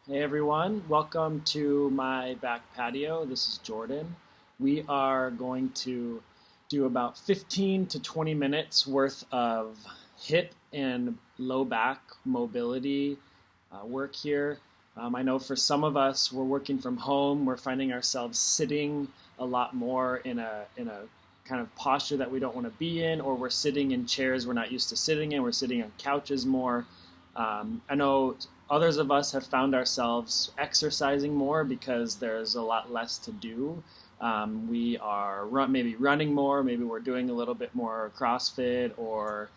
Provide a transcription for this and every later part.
Hey everyone, welcome to my back patio. This is Jordan. We are going to do about 15 to 20 minutes worth of hip and low back mobility work here. I know for some of us, we're working from home. We're finding ourselves sitting a lot more in a kind of posture that we don't want to be in, or we're sitting in chairs we're not used to sitting in. We're sitting on couches more. I know others of us have found ourselves exercising more because there's a lot less to do. We are maybe running more, maybe we're doing a little bit more CrossFit or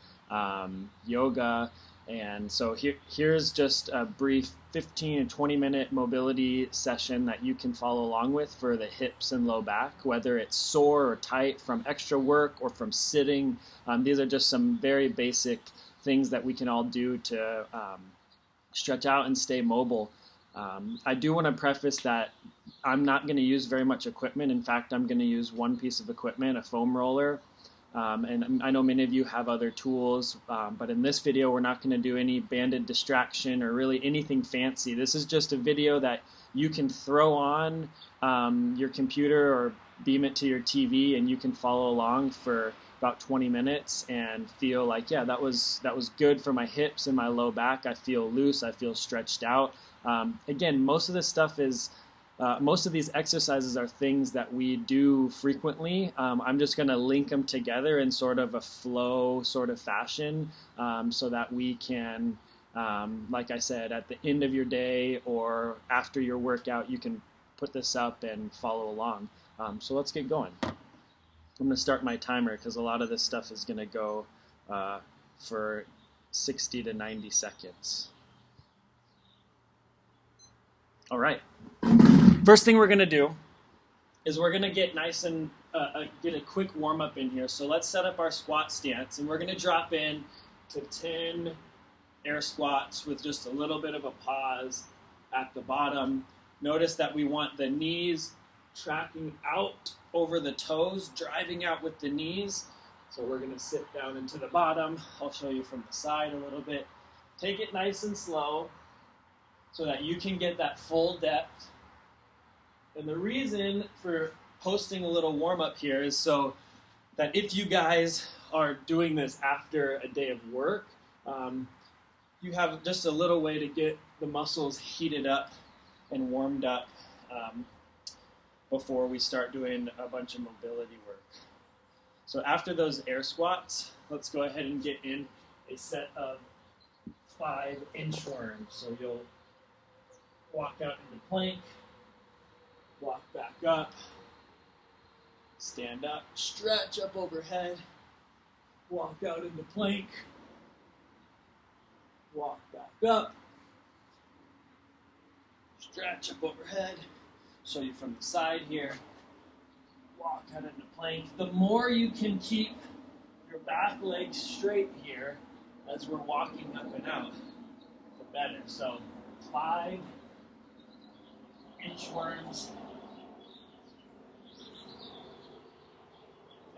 yoga. And so here's just a brief 15 to 20 minute mobility session that you can follow along with for the hips and low back, whether it's sore or tight from extra work or from sitting. These are just some very basic things that we can all do to stretch out and stay mobile. I do want to preface that I'm not going to use very much equipment. In fact, I'm going to use one piece of equipment, a foam roller. And I know many of you have other tools, but in this video, we're not going to do any banded distraction or really anything fancy. This is just a video that you can throw on your computer or beam it to your TV, and you can follow along for about 20 minutes and feel like, yeah, that was good for my hips and my low back. I feel loose. I feel stretched out. Again, most of this stuff is most of these exercises are things that we do frequently. I'm just going to link them together in sort of a flow sort of fashion so that we can, like I said, at the end of your day or after your workout, you can put this up and follow along. So let's get going. I'm going to start my timer because a lot of this stuff is going to go for 60 to 90 seconds. All right. First thing we're going to do is we're going to get nice and get a quick warm up in here. So let's set up our squat stance, and we're going to drop in to 10 air squats with just a little bit of a pause at the bottom. Notice that we want the knees tracking out over the toes, driving out with the knees. So we're going to sit down into the bottom. I'll show you from the side a little bit. Take it nice and slow so that you can get that full depth. And the reason for posting a little warm-up here is so that if you guys are doing this after a day of work, you have just a little way to get the muscles heated up and warmed up before we start doing a bunch of mobility work. So after those air squats, let's go ahead and get in a set of 5 inchworms. So you'll walk out into plank, walk back up, stand up, stretch up overhead, walk out into plank, walk back up, stretch up overhead, show you from the side here, walk out into plank. The more you can keep your back legs straight here as we're walking up and out, the better. So 5 inchworms.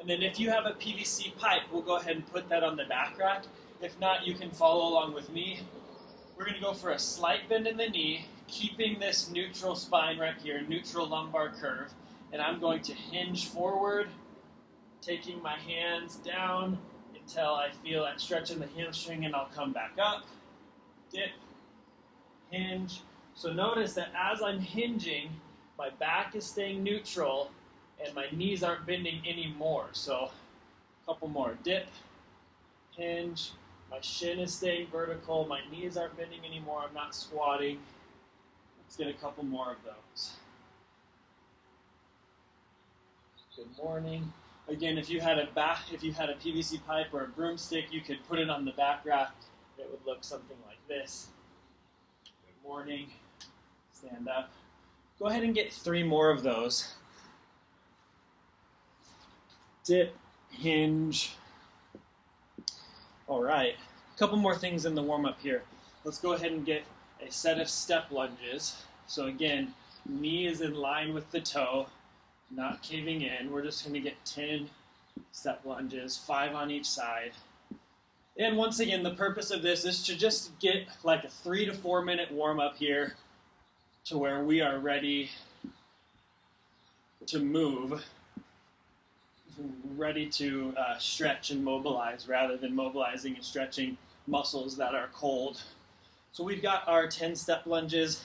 And then if you have a PVC pipe, we'll go ahead and put that on the back rack. If not, you can follow along with me. We're going to go for a slight bend in the knee, keeping this neutral spine right here, neutral lumbar curve. And I'm going to hinge forward, taking my hands down until I feel that stretch in the hamstring, and I'll come back up, dip, hinge. So notice that as I'm hinging, my back is staying neutral, and my knees aren't bending anymore. So a couple more. Dip, hinge, my shin is staying vertical, my knees aren't bending anymore, I'm not squatting. Let's get a couple more of those. Good morning. Again, if you had a PVC pipe or a broomstick, you could put it on the back rack. It would look something like this. Good morning. Stand up. Go ahead and get 3 more of those. Dip, hinge. All right, a couple more things in the warm-up here. Let's go ahead and get a set of step lunges. So again, knee is in line with the toe, not caving in. We're just going to get 10 step lunges, 5 on each side. And once again, the purpose of this is to just get like a 3 to 4 minute warm-up here to where we are ready to move, ready to stretch and mobilize rather than mobilizing and stretching muscles that are cold. So we've got our 10-step lunges.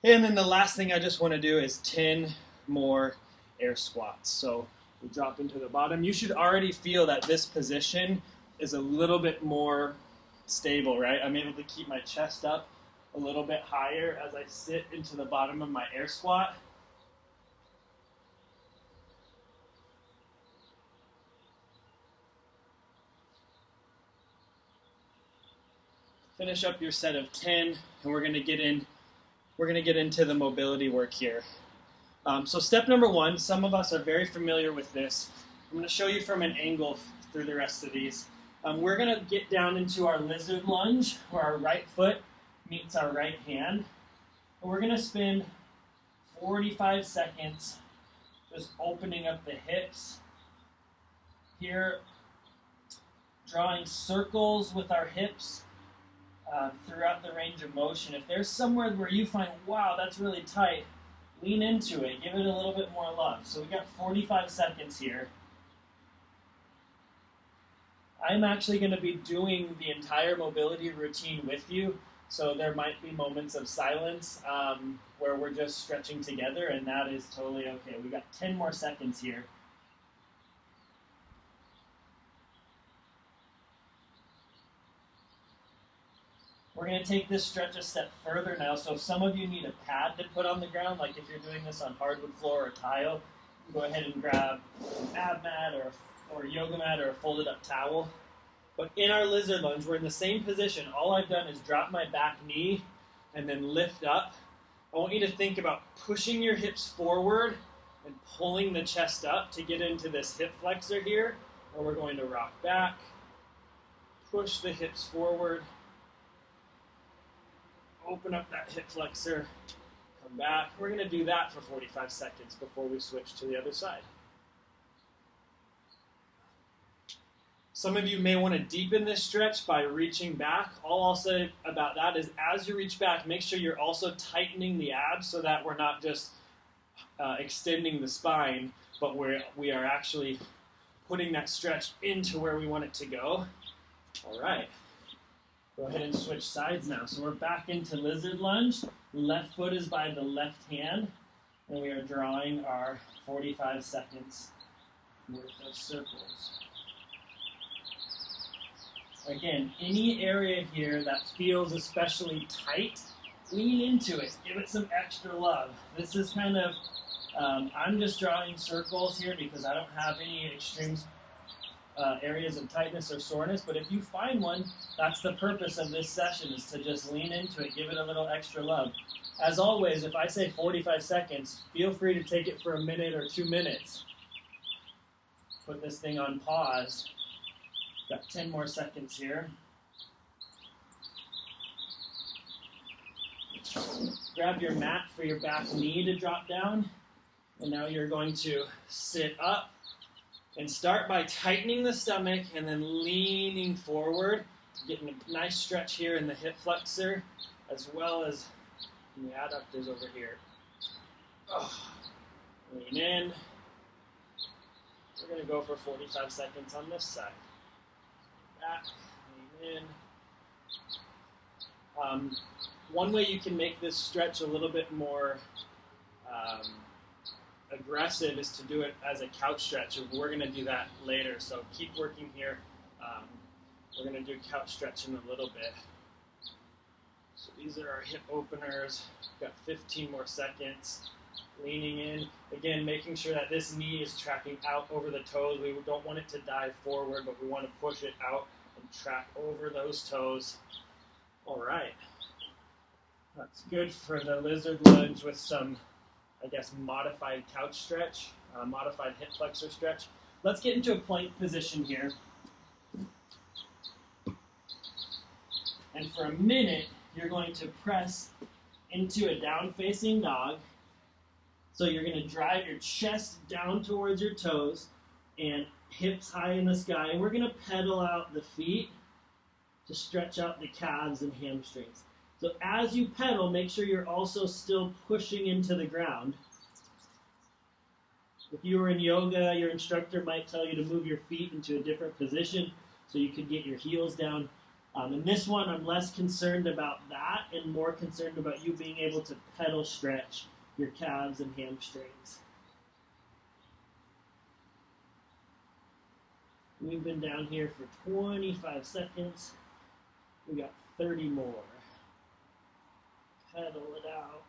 And then the last thing I just want to do is 10 more air squats. So we drop into the bottom. You should already feel that this position is a little bit more stable, right? I'm able to keep my chest up a little bit higher as I sit into the bottom of my air squat. Finish up your set of 10, and we're going to get into the mobility work here. So step number 1, some of us are very familiar with this. I'm going to show you from an angle through the rest of these. We're going to get down into our lizard lunge, where our right foot meets our right hand. And we're going to spend 45 seconds just opening up the hips. Here, drawing circles with our hips throughout the range of motion. If there's somewhere where you find, wow, that's really tight, lean into it. Give it a little bit more love. So we got 45 seconds here. I'm actually going to be doing the entire mobility routine with you, so there might be moments of silence where we're just stretching together, and that is totally okay. We got 10 more seconds here. We're going to take this stretch a step further now. So if some of you need a pad to put on the ground, like if you're doing this on hardwood floor or tile, go ahead and grab an ab mat or a yoga mat or a folded up towel. But in our lizard lunge, we're in the same position. All I've done is drop my back knee and then lift up. I want you to think about pushing your hips forward and pulling the chest up to get into this hip flexor here. And we're going to rock back, push the hips forward, open up that hip flexor, come back. We're going to do that for 45 seconds before we switch to the other side. Some of you may want to deepen this stretch by reaching back. All I'll say about that is as you reach back, make sure you're also tightening the abs so that we're not just extending the spine, but we are actually putting that stretch into where we want it to go. All right. Go ahead and switch sides now. So we're back into lizard lunge. Left foot is by the left hand, and we are drawing our 45 seconds worth of circles. Again, any area here that feels especially tight, lean into it. Give it some extra love. This is kind of, I'm just drawing circles here because I don't have any extreme areas of tightness or soreness, but if you find one, that's the purpose of this session, is to just lean into it, give it a little extra love. As always, if I say 45 seconds, feel free to take it for a minute or 2 minutes. Put this thing on pause. Got 10 more seconds here. Grab your mat for your back knee to drop down, and now you're going to sit up. And start by tightening the stomach and then leaning forward, getting a nice stretch here in the hip flexor, as well as in the adductors over here. Lean in. We're going to go for 45 seconds on this side. Back, lean in. One way you can make this stretch a little bit more aggressive is to do it as a couch stretch. We're going to do that later, so keep working here. We're going to do couch stretch in a little bit. So these are our hip openers. We've got 15 more seconds. Leaning in. Again, making sure that this knee is tracking out over the toes. We don't want it to dive forward, but we want to push it out and track over those toes. All right. That's good for the lizard lunge with some, I guess, modified couch stretch, modified hip flexor stretch. Let's get into a plank position here. And for a minute, you're going to press into a down-facing dog. So you're going to drive your chest down towards your toes and hips high in the sky. And we're going to pedal out the feet to stretch out the calves and hamstrings. So as you pedal, make sure you're also still pushing into the ground. If you were in yoga, your instructor might tell you to move your feet into a different position so you could get your heels down. In this one, I'm less concerned about that and more concerned about you being able to pedal stretch your calves and hamstrings. We've been down here for 25 seconds. We got 30 more. Pedal it out.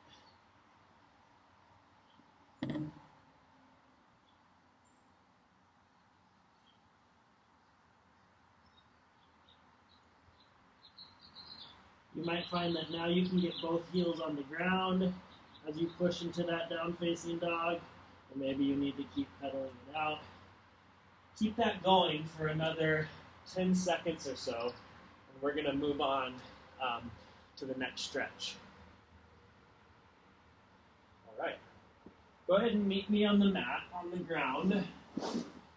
You might find that now you can get both heels on the ground as you push into that down-facing dog, or maybe you need to keep pedaling it out. Keep that going for another 10 seconds or so, and we're going to move on to the next stretch. All right. Go ahead and meet me on the mat, on the ground.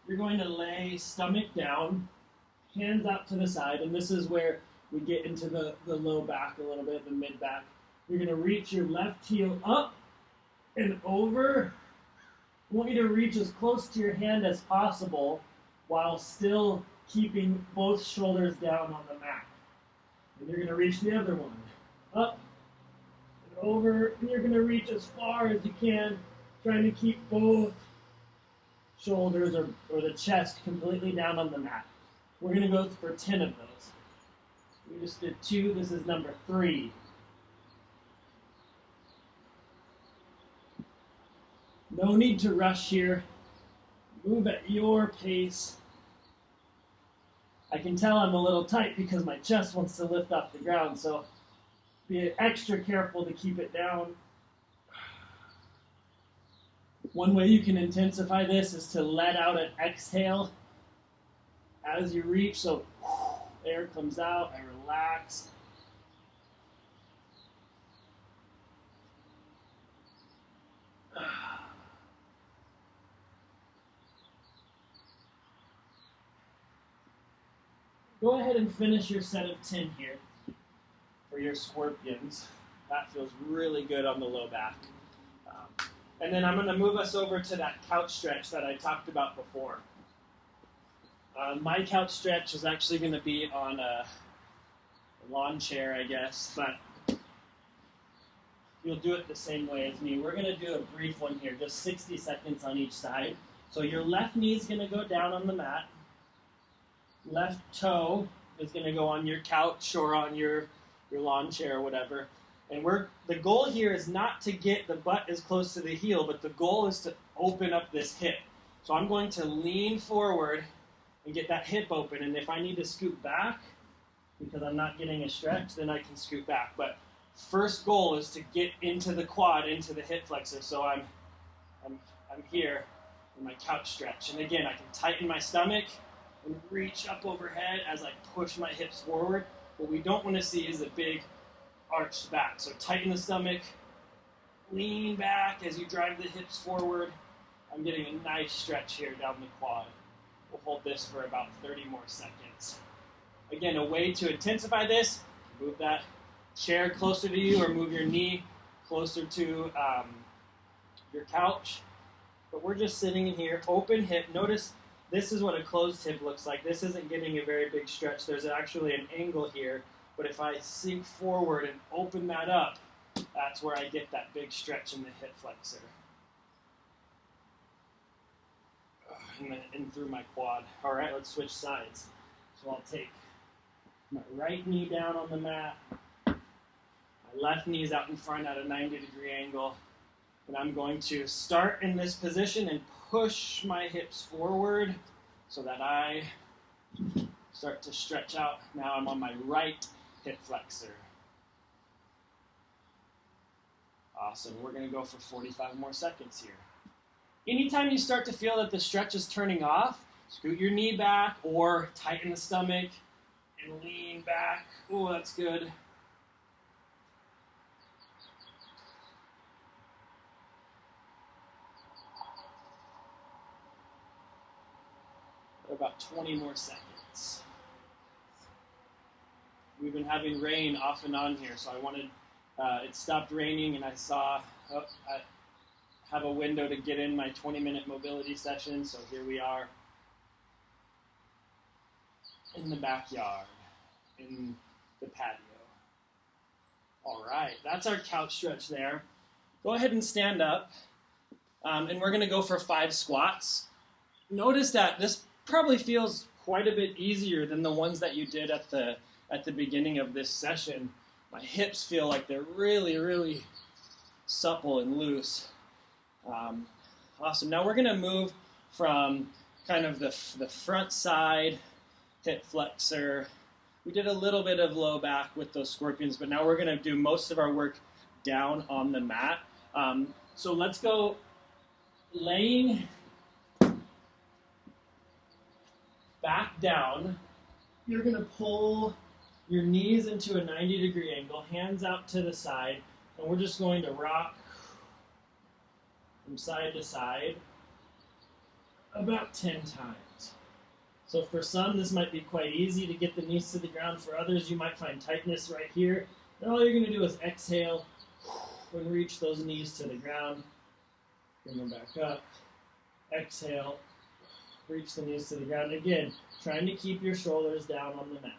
You're going to lay stomach down, hands out to the side, and this is where we get into the low back a little bit, the mid back. You're going to reach your left heel up and over. I want you to reach as close to your hand as possible while still keeping both shoulders down on the mat. And you're going to reach the other one. Up and over, and you're going to reach as far as you can, trying to keep both shoulders or the chest completely down on the mat. We're going to go for 10 of those. We just did 2. This is number 3. No need to rush here. Move at your pace. I can tell I'm a little tight because my chest wants to lift off the ground, so be extra careful to keep it down. One way you can intensify this is to let out an exhale as you reach, so air comes out, I relax. Go ahead and finish your set of 10 here for your scorpions. That feels really good on the low back. And then I'm going to move us over to that couch stretch that I talked about before. My couch stretch is actually going to be on a lawn chair, I guess, but you'll do it the same way as me. We're going to do a brief one here, just 60 seconds on each side. So your left knee is going to go down on the mat. Left toe is going to go on your couch or on your lawn chair or whatever. And the goal here is not to get the butt as close to the heel, but the goal is to open up this hip. So I'm going to lean forward and get that hip open. And if I need to scoot back because I'm not getting a stretch, then I can scoot back. But first goal is to get into the quad, into the hip flexor. So I'm here in my couch stretch. And again, I can tighten my stomach and reach up overhead as I push my hips forward. What we don't want to see is a big arched back. So tighten the stomach, lean back as you drive the hips forward. I'm getting a nice stretch here down the quad. We'll hold this for about 30 more seconds. Again, a way to intensify this, move that chair closer to you or move your knee closer to your couch. But we're just sitting in here, open hip. Notice this is what a closed hip looks like. This isn't getting a very big stretch. There's actually an angle here. But if I sink forward and open that up, that's where I get that big stretch in the hip flexor. And through my quad. All right, let's switch sides. So I'll take my right knee down on the mat. My left knee is out in front at a 90-degree angle. And I'm going to start in this position and push my hips forward so that I start to stretch out. Now I'm on my right hip flexor. Awesome. We're going to go for 45 more seconds here. Anytime you start to feel that the stretch is turning off, scoot your knee back or tighten the stomach and lean back. Oh, that's good. About 20 more seconds. We've been having rain off and on here, so I wanted, it stopped raining and I saw, I have a window to get in my 20-minute mobility session, so here we are in the backyard, in the patio. All right, that's our couch stretch there. Go ahead and stand up, and we're going to go for 5 squats. Notice that this probably feels quite a bit easier than the ones that you did at the beginning of this session. My hips feel like they're really, really supple and loose. Awesome. Now we're going to move from kind of the front side hip flexor. We did a little bit of low back with those scorpions, but now we're going to do most of our work down on the mat. So let's go laying back down. You're going to pull your knees into a 90-degree angle, hands out to the side, and we're just going to rock from side to side about 10 times. So for some, this might be quite easy to get the knees to the ground. For others, you might find tightness right here. And all you're going to do is exhale and reach those knees to the ground. Bring them back up. Exhale. Reach the knees to the ground. Again, trying to keep your shoulders down on the mat.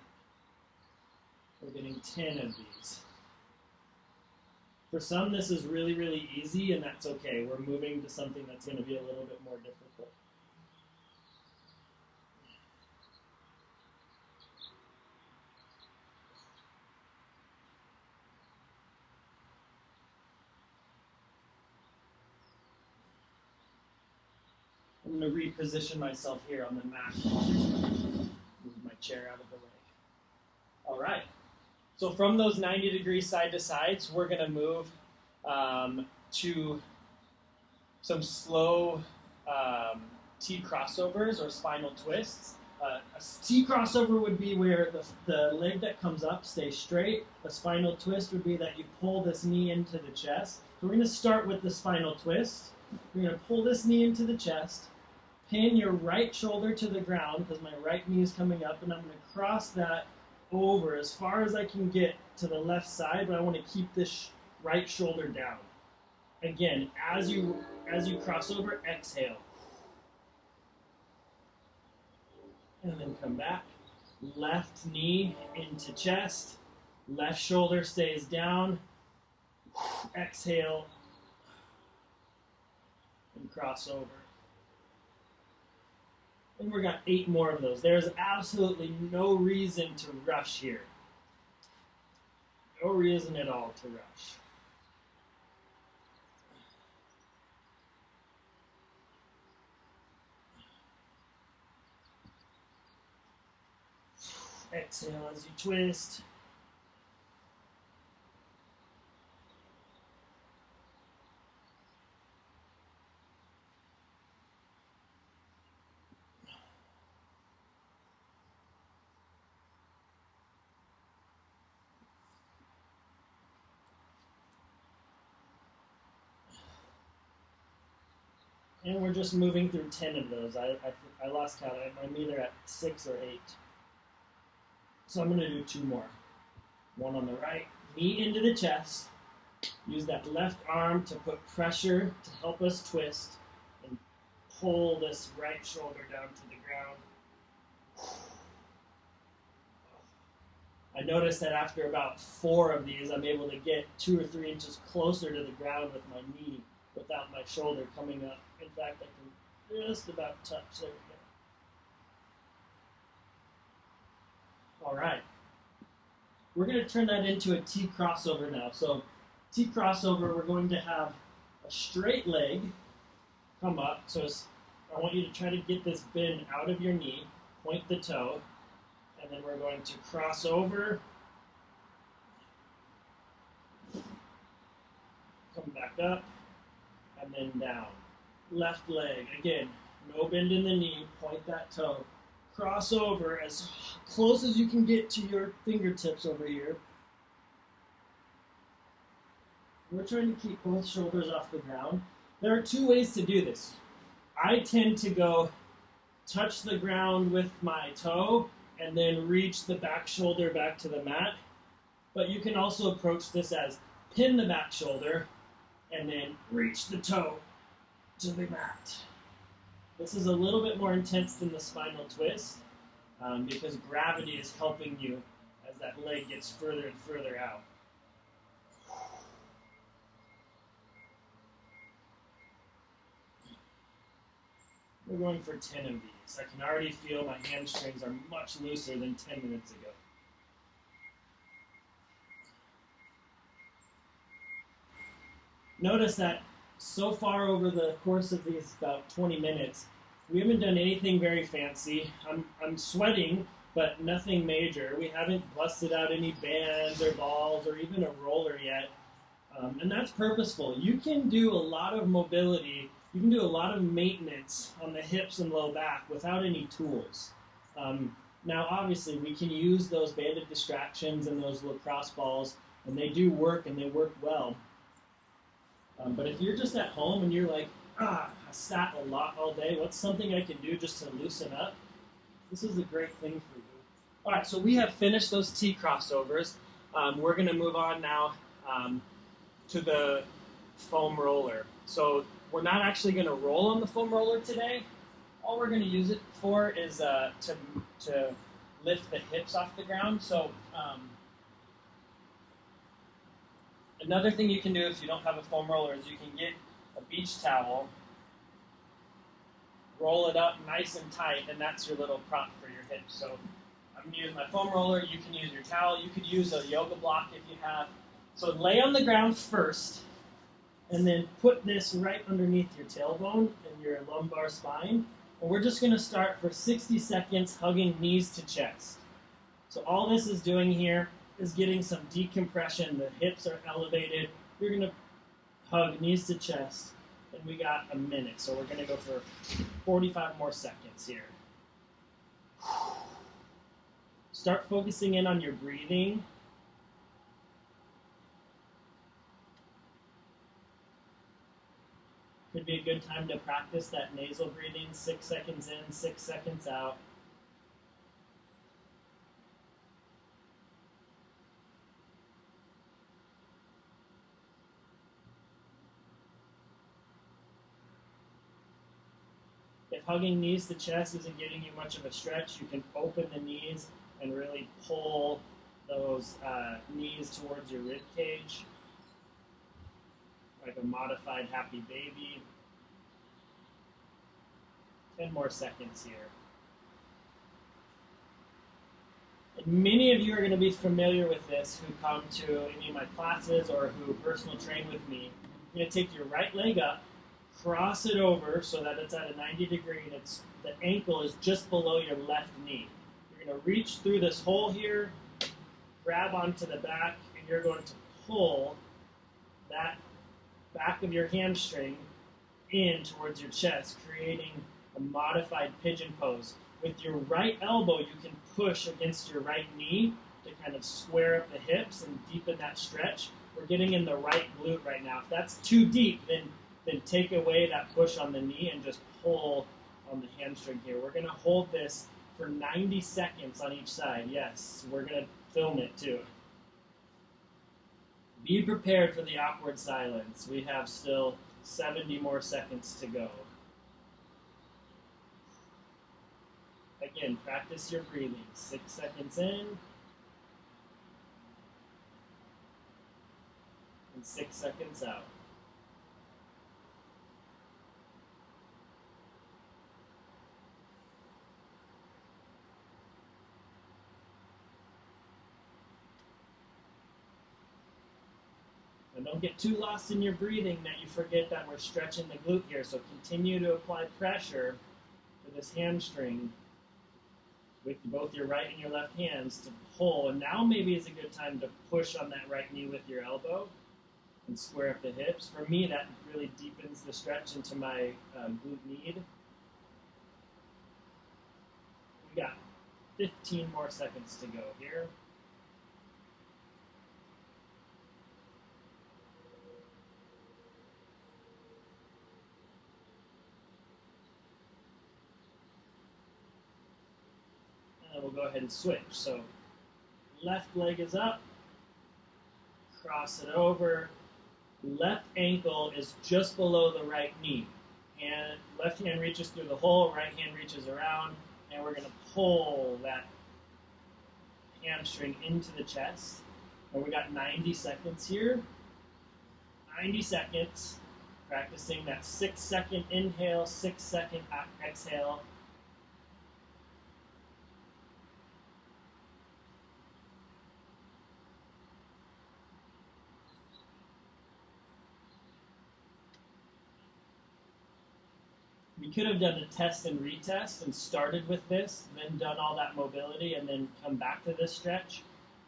We're getting 10 of these. For some, this is really, really easy, and that's okay. We're moving to something that's going to be a little bit more difficult. I'm going to reposition myself here on the mat. Move my chair out of the way. All right. So from those 90-degree side to sides, we're going to move to some slow T crossovers or spinal twists. A T crossover would be where the leg that comes up stays straight. A spinal twist would be that you pull this knee into the chest. So we're going to start with the spinal twist. We're going to pull this knee into the chest, pin your right shoulder to the ground because my right knee is coming up, and I'm going to cross that over as far as I can get to the left side, but I want to keep this right shoulder down. Again, as you cross over, exhale. And then come back. Left knee into chest. Left shoulder stays down. Exhale. And cross over. And we got 8 more of those. There's absolutely no reason to rush here. No reason at all to rush. Exhale as you twist. And we're just moving through 10 of those. I lost count. I'm either at 6 or 8. So I'm going to do 2 more. One on the right, knee into the chest. Use that left arm to put pressure to help us twist and pull this right shoulder down to the ground. I noticed that after about 4 of these, I'm able to get 2 or 3 inches closer to the ground with my knee without my shoulder coming up. In fact, I can just about touch. There we go. All right. We're going to turn that into a T crossover now. So T crossover, we're going to have a straight leg come up. So I want you to try to get this bend out of your knee, point the toe, and then we're going to cross over, come back up, and then down. Left leg, again, no bend in the knee, point that toe. Cross over as close as you can get to your fingertips over here. We're trying to keep both shoulders off the ground. There are 2 ways to do this. I tend to go touch the ground with my toe and then reach the back shoulder back to the mat. But you can also approach this as pin the back shoulder and then reach the toe to the mat. This is a little bit more intense than the spinal twist because gravity is helping you as that leg gets further and further out. We're going for 10 of these. I can already feel my hamstrings are much looser than 10 minutes ago. Notice that so far over the course of these about 20 minutes, we haven't done anything very fancy. I'm sweating, but nothing major. We haven't busted out any bands or balls or even a roller yet. And that's purposeful. You can do a lot of mobility, you can do a lot of maintenance on the hips and low back without any tools. Now, obviously, we can use those banded distractions and those lacrosse balls, and they do work and they work well. But if you're just at home and you're like, I sat a lot all day, what's something I can do just to loosen up? This is a great thing for you. All right, so we have finished those T crossovers. We're going to move on now to the foam roller. So we're not actually going to roll on the foam roller today. All we're going to use it for is to lift the hips off the ground. So another thing you can do if you don't have a foam roller is you can get a beach towel, roll it up nice and tight, and that's your little prop for your hips. So I'm going to use my foam roller. You can use your towel. You could use a yoga block if you have. So lay on the ground first, and then put this right underneath your tailbone and your lumbar spine. And we're just going to start for 60 seconds hugging knees to chest. So all this is doing here is getting some decompression. The hips are elevated. You're going to hug knees to chest, and we got a minute. So we're going to go for 45 more seconds here. Start focusing in on your breathing. Could be a good time to practice that nasal breathing, 6 seconds in, 6 seconds out. If hugging knees to chest isn't getting you much of a stretch, you can open the knees and really pull those knees towards your rib cage, like a modified happy baby. 10 more seconds here. And many of you are going to be familiar with this who come to any of my classes or who personal train with me. You're going to take your right leg up, cross it over so that it's at a 90 degree and the ankle is just below your left knee. You're going to reach through this hole here, grab onto the back, and you're going to pull that back of your hamstring in towards your chest, creating a modified pigeon pose. With your right elbow, you can push against your right knee to kind of square up the hips and deepen that stretch. We're getting in the right glute right now. If that's too deep, then take away that push on the knee and just pull on the hamstring here. We're going to hold this for 90 seconds on each side. Yes, we're going to film it too. Be prepared for the awkward silence. We have still 70 more seconds to go. Again, practice your breathing. 6 seconds in. And 6 seconds out. And don't get too lost in your breathing that you forget that we're stretching the glute here. So continue to apply pressure to this hamstring with both your right and your left hands to pull. And now maybe is a good time to push on that right knee with your elbow and square up the hips. For me, that really deepens the stretch into my glute med. We got 15 more seconds to go here. And we'll go ahead and switch. So left leg is up, cross it over. Left ankle is just below the right knee. And left hand reaches through the hole, right hand reaches around, and we're going to pull that hamstring into the chest. And we got 90 seconds here. 90 seconds, practicing that 6-second inhale, 6-second exhale. We could have done a test and retest and started with this, then done all that mobility, and then come back to this stretch.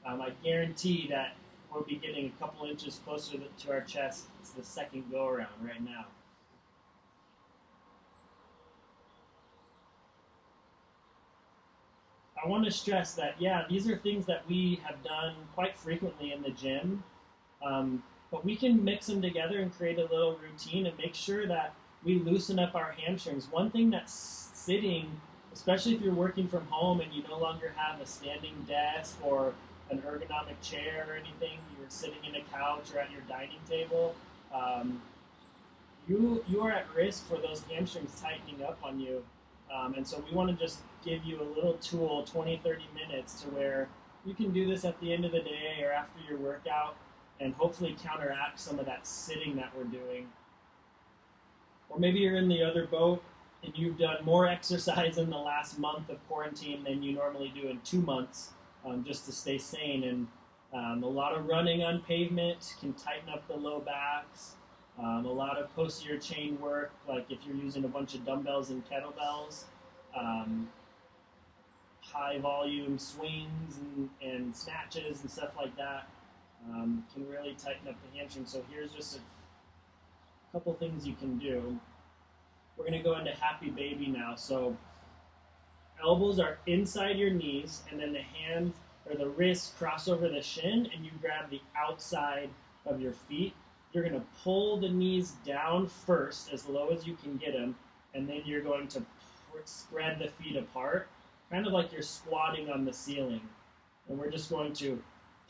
I guarantee that we'll be getting a couple inches closer to our chest. It's the second go around right now. I want to stress that, yeah, these are things that we have done quite frequently in the gym, but we can mix them together and create a little routine and make sure that we loosen up our hamstrings. One thing that's sitting, especially if you're working from home and you no longer have a standing desk or an ergonomic chair or anything, you're sitting in a couch or at your dining table, you are at risk for those hamstrings tightening up on you. And so we want to just give you a little tool, 20, 30 minutes, to where you can do this at the end of the day or after your workout and hopefully counteract some of that sitting that we're doing. Or maybe you're in the other boat and you've done more exercise in the last month of quarantine than you normally do in 2 months, just to stay sane. And a lot of running on pavement can tighten up the low backs. A lot of posterior chain work, like if you're using a bunch of dumbbells and kettlebells, high volume swings and snatches and stuff like that can really tighten up the hamstring. So here's just a couple things you can do. We're going to go into happy baby now. So elbows are inside your knees, and then the hand or the wrists cross over the shin, and you grab the outside of your feet. You're going to pull the knees down first, as low as you can get them, and then you're going to spread the feet apart, kind of like you're squatting on the ceiling. And we're just going to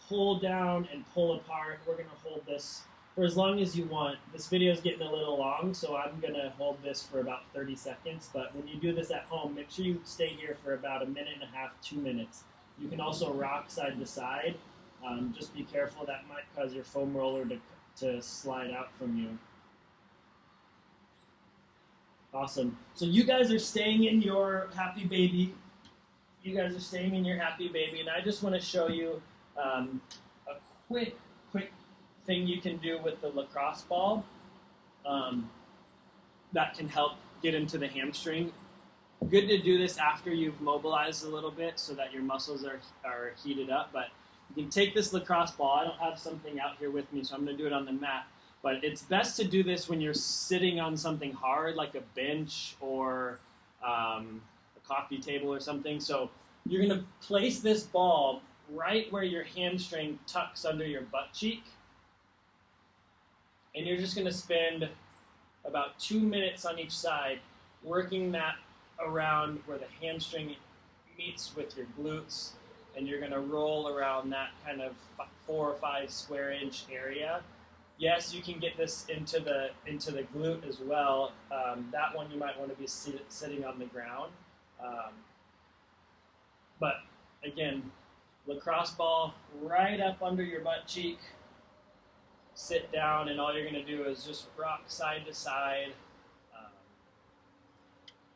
pull down and pull apart. We're going to hold this for as long as you want. This video is getting a little long, so I'm going to hold this for about 30 seconds. But when you do this at home, make sure you stay here for about 1.5 minutes, 2 minutes. You can also rock side to side. Just be careful. That might cause your foam roller to slide out from you. Awesome. So you guys are staying in your happy baby. You guys are staying in your happy baby, and I just want to show you a quick thing you can do with the lacrosse ball that can help get into the hamstring. Good to do this after you've mobilized a little bit so that your muscles are heated up, but you can take this lacrosse ball. I don't have something out here with me, so I'm going to do it on the mat. But it's best to do this when you're sitting on something hard, like a bench or a coffee table or something. So you're going to place this ball right where your hamstring tucks under your butt cheek. And you're just going to spend about 2 minutes on each side working that around where the hamstring meets with your glutes. And you're going to roll around that kind of 4 or 5 square inch area. Yes, you can get this into the glute as well. That one you might want to be sitting on the ground. But again, lacrosse ball right up under your butt cheek. Sit down, and all you're going to do is just rock side to side.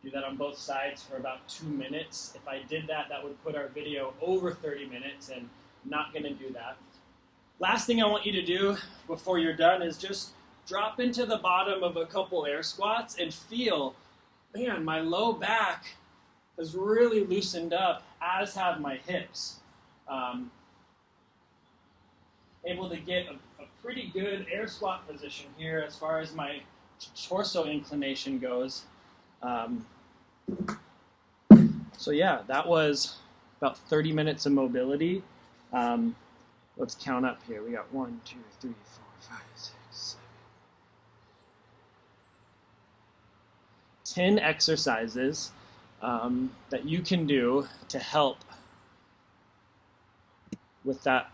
Do that on both sides for about 2 minutes. If I did that, that would put our video over 30 minutes, and I'm not going to do that. Last thing I want you to do before you're done is just drop into the bottom of a couple air squats and feel, man, my low back has really loosened up, as have my hips. Able to get a pretty good air squat position here as far as my torso inclination goes. So yeah, that was about 30 minutes of mobility. Let's count up here. We got 1, 2, 3, 4, 5, 6, 7, 10 exercises that you can do to help with that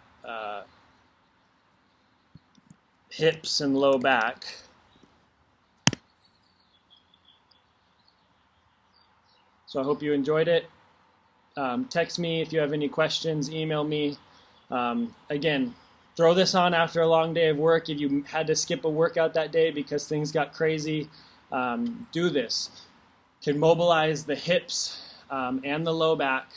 hips and low back. So I hope you enjoyed it. Text me if you have any questions, email me. Again, throw this on after a long day of work. If you had to skip a workout that day because things got crazy, do this. Can mobilize the hips and the low back.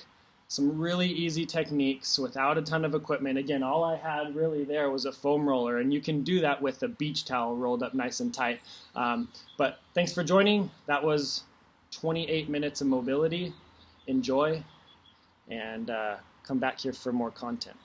Some really easy techniques without a ton of equipment. Again, all I had really there was a foam roller, and you can do that with a beach towel rolled up nice and tight. But thanks for joining. That was 28 minutes of mobility. Enjoy, and come back here for more content.